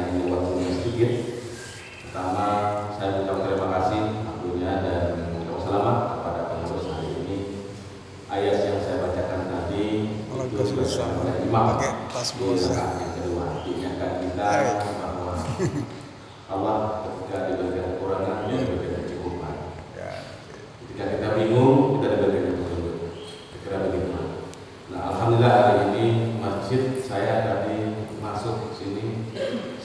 ini waktunya sedikit. Pertama, saya ucapkan terima kasih tentunya dan ucapkan selamat kepada pengurus hari ini. Ayat yang saya bacakan tadi itu dibacakan oleh imam. Yang kedua, diingatkan kita bahwa Allah ketika diberikan kekurangan, dia diberikan kecukupan. Ketika kita bingung, kita diberikan petunjuk. Kira begitu. Nah, alhamdulillah hari ini masjid saya tadi masuk sini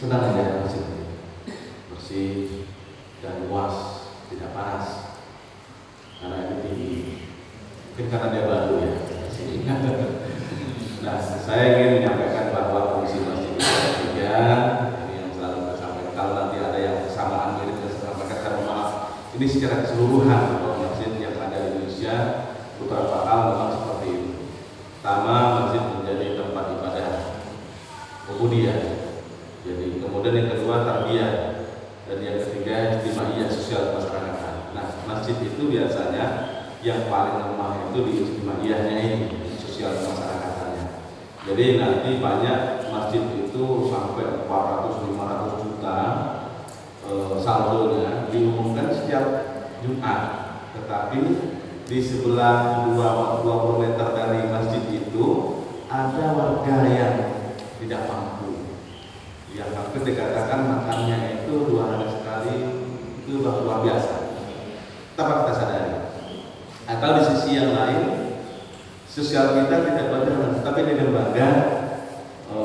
senang aja masjid ini. Bersih dan luas, tidak panas. Karena ini tinggi. Mungkin karena dia baru ya. Nah, saya ingin menyampaikan bahwa fungsi masjid itu ada tiga. Ini yang selalu saya sampaikan. Kalau nanti ada yang kesamaan mirip dan saya sampaikan, saya mohon maaf. Ini secara keseluruhan bahwa masjid yang ada di Indonesia beberapa hal memang seperti ini. Pertama, masjid menjadi tempat ibadah ubudiyah. Jadi kemudian yang kedua tarbiyah dan yang ketiga ijtimaiyah sosial kemasyarakatan. Nah, masjid itu biasanya yang paling lemah itu di ijtimaiyahnya ini, sosial kemasярakatannya. Jadi nanti banyak masjid itu sampai 400-500 juta saldonya diumumkan setiap Jumat, tetapi di sebelah 20 meter dari masjid itu ada warga yang tidak mampu, yang hampir dikatakan makannya itu 2 hari sekali, itu luar biasa. Tanpa kita sadari. Atau di sisi yang lain, sosial kita tidak berjalan, tapi di lembaga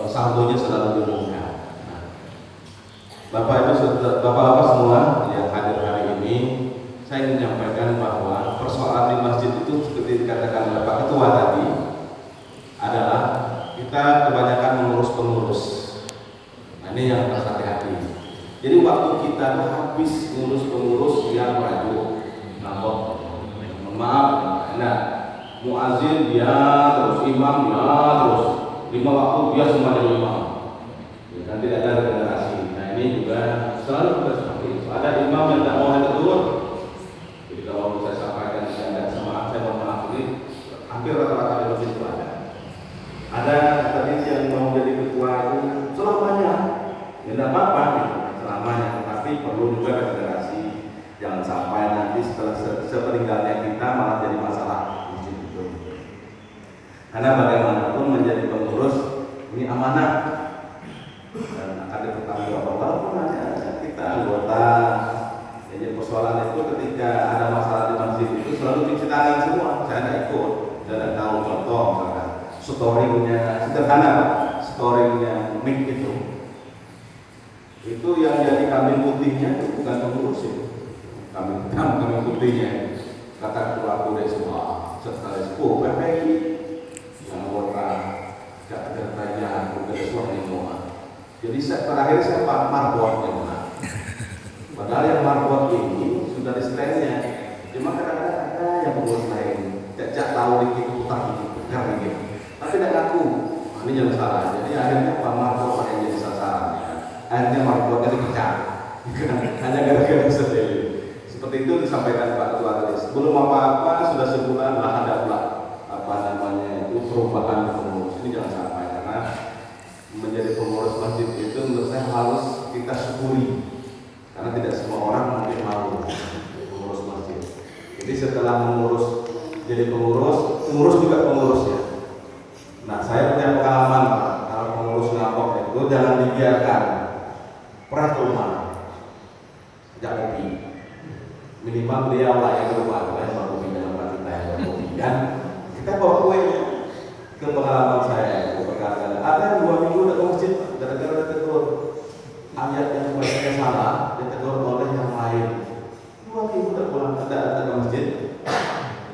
saldonya selalu diumumkan. Nah, Bapak-Bapak semua yang hadir hari ini, saya ingin menyampaikan bahwa persoalan di masjid itu seperti dikatakan oleh Pak Ketua tadi adalah kita kebanyakan mengurus pengurus. Nah, ini yang harus hati-hati. Jadi waktu kita habis ngurus pengurus yang maju, ngambek, maaf, nah muazin dia terus, imam ya terus, 5 waktu dia semua jadi imam. Dan tidak ada regenerasi. Nah, ini juga selalu kita seperti itu. Ada imam yang tidak mau ditegur. Jadi kalau saya sampaikan saya sama saya mohon maaf, ini hampir rata-rata di masjid itu ada. Ada tadi yang mau jadi ketua itu selamanya, ya tidak apa-apa, selamanya. Tapi perlu juga regenerasi. Jangan sampai nanti setelah sepeninggalnya kita malah jadi masalah masjid itu. Karena bagaimanapun menjadi pengurus ini amanah dan akan dipertanggungjawabkan walaupun hanya kita anggota. Jadi persoalan itu ketika ada masalah di masjid itu selalu cuci tangan semua. Saya tidak ikut, saya tidak tahu contoh misalkan storingnya sederhana, storingnya mic itu yang jadi kambing putihnya itu bukan pengurus itu. Kami putihnya kata ketua kuda semua setelah sepuh PPI yang anggota tidak ada kerajaan bukan suami semua. Jadi terakhir saya Pak Marbot yang menang. Padahal yang Marbot ini sudah di stand-nya. Cuma kadang-kadang ada yang pengurus lain tidak tahu dikit putar gitu. Tapi tidak ngaku. Ini jangan salah. Jadi akhirnya Pak Marbot yang jadi sasaran. Akhirnya Marbotnya dipecat. Hanya gara-gara sedih. Seperti itu disampaikan Pak Ketua tadi. Sebelum apa-apa sudah sebulan lah ada pula itu perubahan pengurus. Ini jangan sampai karena menjadi pengurus masjid itu menurut saya harus kita syukuri karena tidak semua orang mungkin mau pengurus masjid. Jadi setelah jadi pengurus juga pengurusnya. Nah, saya punya pengalaman Pak, kalau pengurus ngapok itu jangan dibiarkan pernah ke rumah ajak kopi. Minimal beliau lah yang berubah, yang bawa kopi dalam kita yang bawa kopi dan kita bawa kue. Ke pengalaman saya, ada yang 2 minggu udah ke masjid, gara-gara ditegur ayat yang bacanya salah, ditegur oleh yang lain. 2 minggu udah pulang, ada ke masjid.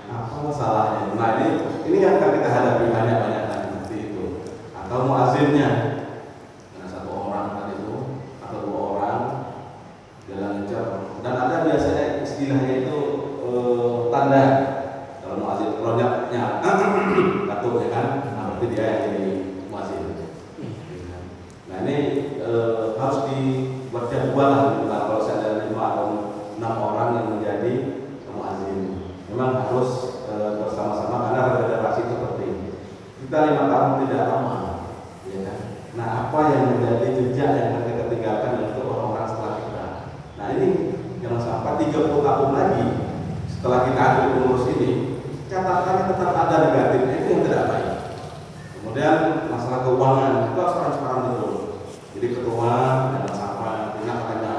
Apa masalahnya? Nah, ini yang akan kita hadapi banyak-banyak seperti itu. Atau muazzinnya, nah, 1 orang tadi itu atau 2 orang jalan jauh. Dan ada biasanya istilahnya itu tanda kalau muazzin produknya katuk ya kan, berarti dia yang jadi muazzin. Nah, ini harus dibuat jadwal lah kalau saya ada 5 atau 6 orang yang menjadi muazzin. Memang harus bersama-sama karena regenerasi seperti ini. Kita 5 tahun tidak lama, ya kan? Nah, apa yang menjadi jejak yang ketika tinggalkan untuk orang-orang setelah kita. Nah ini jangan sampai 30 tahun lagi setelah kita ada pengurus ini, catatannya tetap ada negatifnya, itu yang tidak baik. Kemudian masalah keuangan itu harus transparan betul. Jadi ketua jangan sampai punya katanya,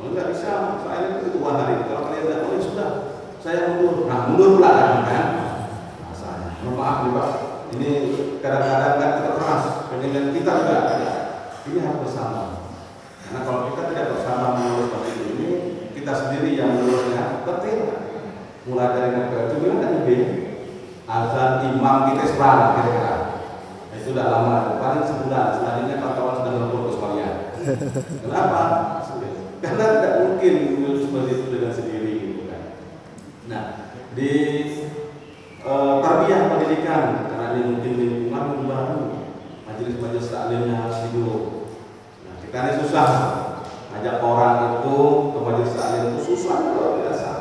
oh nggak bisa, saya ini ketua hari ini. Kalau kalian tidak boleh sudah, saya mundur. Nah mundur pula kan? Masalahnya. Maaf nih Pak, ini kadang-kadang kan kita keras, pengen kita juga ada. Ini harus bersama. Karena kalau kita tidak bersama mengurus masjid ini, kita sendiri yang mengurusnya betul. Mulai dari itu bilang kan lebih azan imam kita serang kira-kira. Itu sudah lama, paling sebulan. Selanjutnya kawan-kawan sudah melapor ke sekalian. Kenapa? Karena tidak mungkin mengurus masjid itu dengan sendiri gitu kan. Nah, di tarbiyah pendidikan, karena ini mungkin lingkungan yang baru, majelis-majelis taklimnya harus hidup. Nah, kita ini susah ajak orang itu ke majelis taklim itu susah luar biasa.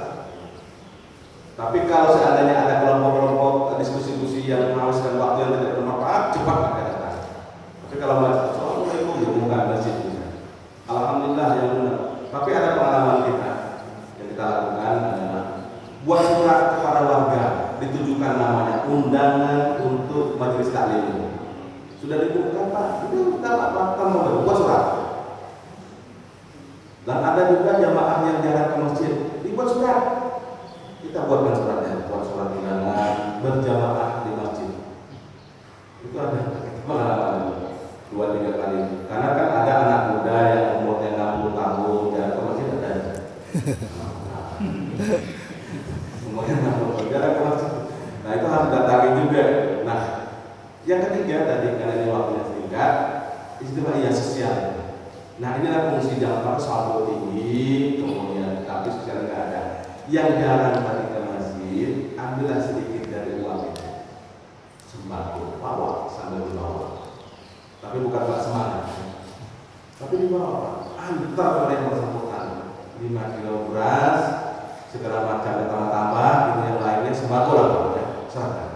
Tapi kalau seandainya ada kelompok-kelompok diskusi-diskusi yang menghabiskan waktu yang tidak bermanfaat, cepat akan datang. Tapi kalau Assalamualaikum diumumkan masjid, alhamdulillah yang benar. Tapi ada pengalaman kita yang kita lakukan adalah buat surat kepada warga, ditujukan namanya undangan untuk majelis taklim. Sudah dibuka Pak, itu kita mau buat surat. Dan ada juga jamaah yang jarang ke masjid, dibuat surat. Kita buatkan suratnya, buat surat undangan berjamaah di masjid. Itu ada pengalaman 2-3 kali. Karena kan ada anak muda yang umurnya 60 tahun jarang ke masjid ada. Umurnya 60 tahun jarang ke masjid. Nah itu harus datangi juga. Nah yang ketiga tadi karena ini waktunya singkat, istilah iya sosial. Nah inilah fungsi jamaah saldo tinggi, kemudian tapi sosial nggak ada. Yang jarang balik ke masjid, ambillah sedikit dari uang itu, sembako, bawa sambil dibawa. Tapi bukan buat semangat, tapi dibawa. Antar pada yang bersangkutan 5 kilo beras, segala macam tambah-tambah, gitu yang lainnya sembako lah ya, serahkan.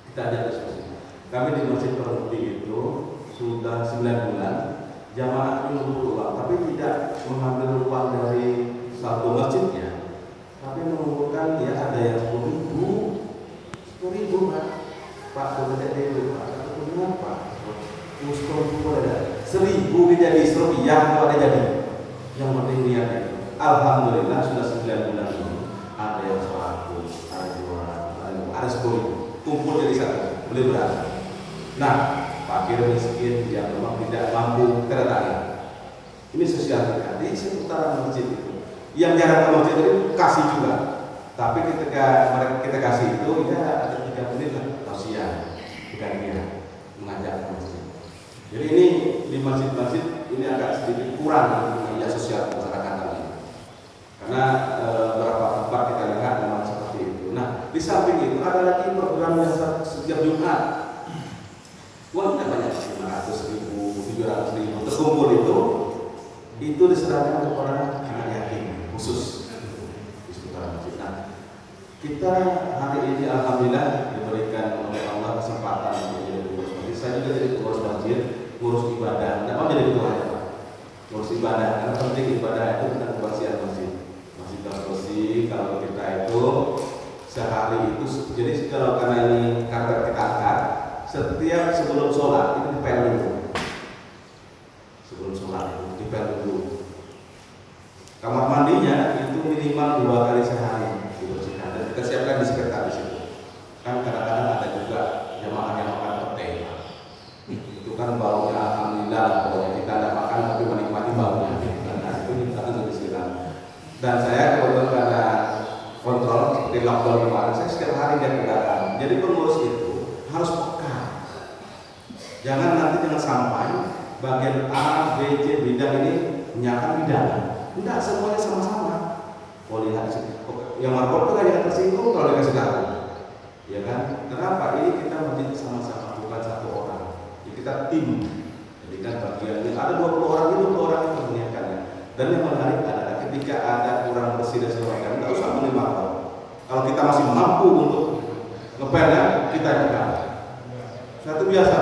Kita ajak diskusi. Kami di Masjid Permudi itu sudah 9 bulan, jamaah mengumpul uang, tapi tidak mengambil uang dari saldo masjidnya. Tapi mengumpulkan ya ada yang 10.000 Pak boleh dulu Pak, atau berapa? Muskul ada 1.000 jadi Rupiah kalau ada jadi. Yang penting niatnya. Alhamdulillah sudah 9 bulan ini ada yang 100, ada 10.000 kumpul jadi satu, beli beras. Nah, fakir miskin yang memang tidak mampu terdatangi. Ini sosial kita di seputaran masjid itu. Yang jarang ke masjid itu kasih juga, tapi ketika mereka kita kasih itu ya ada 3 menit lah tausiah, bukan kira mengajak ke masjid. Jadi ini di masjid-masjid ini agak sedikit kurang ya sosial masyarakat ini, karena beberapa tempat kita lihat memang seperti itu. Nah di samping itu ada lagi program yang setiap Jumat uangnya banyak 500.000, 700.000 terkumpul itu diserahkan kepada anak yatim khusus di sekitar masjid. Nah, kita hari ini alhamdulillah diberikan oleh Allah kesempatan untuk jadi pengurus masjid. Saya juga jadi pengurus masjid, ngurus ibadah. Tidak mau jadi ketua ya Pak. Ngurus ibadah, karena penting ibadah itu bukan kebersihan masjid. Masjid bersih. Kalau kita itu sehari itu, jadi kalau karena ini karpet kita angkat, setiap sebelum sholat itu dipel dulu. Sebelum sholat itu dipel dulu. Kamar mandinya itu minimal 2 kali sehari dibersihkan dan kita siapkan disinfektan di situ. Kan kadang-kadang ada juga jamaah yang makan pete. Itu kan baunya alhamdulillah pokoknya kita tidak makan tapi menikmati baunya. Nah itu kita kan dibersihkan. Dan saya kebetulan karena kontrol seperti lockdown kemarin, saya setiap hari lihat ke belakang. Jadi pengurus itu harus peka. Jangan sampai bagian A, B, C bidang ini menyiapkan bidang. Tidak, semuanya sama-sama. Oh lihat yang markot itu kan yang tersinggung kalau dikasih tahu, ya kan? Kenapa? Ini kita menjadi sama-sama, bukan satu orang. Jadi kita tim. Jadi kan bagiannya ada 20 orang, 20 orang yang menyiapkannya. Dan yang menarik adalah ketika ada kurang bersih dan sebagainya, tidak usah menerima kalau. Kalau kita masih mampu untuk ngepelnya, kita yang satu biasa,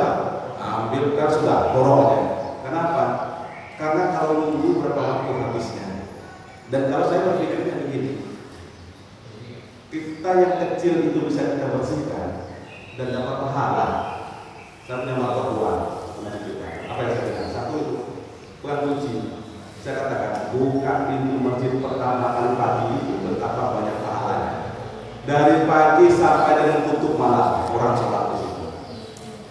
ambil kan sudah borongnya. Kenapa? Dan kalau saya berpikirnya begini, kita yang kecil itu bisa kita bersihkan dan dapat pahala. Saya punya mata dua, apa yang saya katakan? Satu itu bukan kunci. Saya katakan buka pintu masjid pertama kali pagi itu betapa banyak pahalanya. Dari pagi sampai dengan tutup malam orang sholat di situ.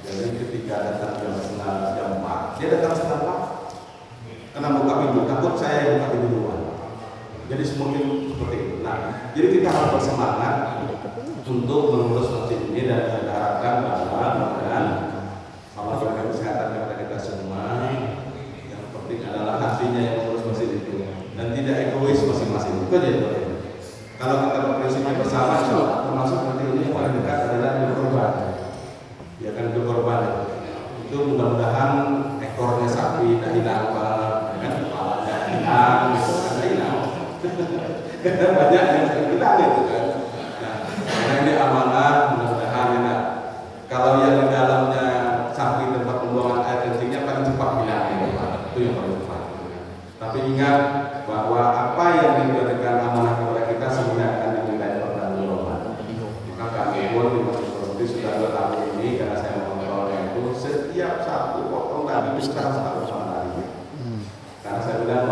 Jadi ketika datang jam 9, jam 4, dia datang setengah 4. Karena buka pintu, takut saya yang buka pintu duluan. Jadi semakin seperti itu. Nah, jadi kita harus bersemangat untuk mengurus masjid ini dan saya harapkan bahwa mudah-mudahan Allah berikan kesehatan kepada kita semua. Yang penting adalah hatinya yang mengurus masjid itu dan tidak egois masing-masing. Itu aja itu. Kalau kita berprinsipnya bersama, termasuk nanti ini yang paling dekat adalah berkorban. Ya kan berkorban. Itu mudah-mudahan ekornya sapi tidak hilang, kan kepalanya hilang, karena hilang. Karena banyak yang hilang itu kan. Nah, karena ini amanah, mudah-mudahan enak. Kalau yang di dalamnya sapi tempat pembuangan air kencingnya paling cepat hilang itu yang paling cepat. Tapi ingat bahwa apa yang diberikan amanah kepada kita sebenarnya akan dimintai pertanggungjawaban. Maka kami pun di Masjid Surabaya sudah 2 tahun ini karena saya mengontrolnya itu setiap satu potong daging itu sekarang 1 hari. Karena saya bilang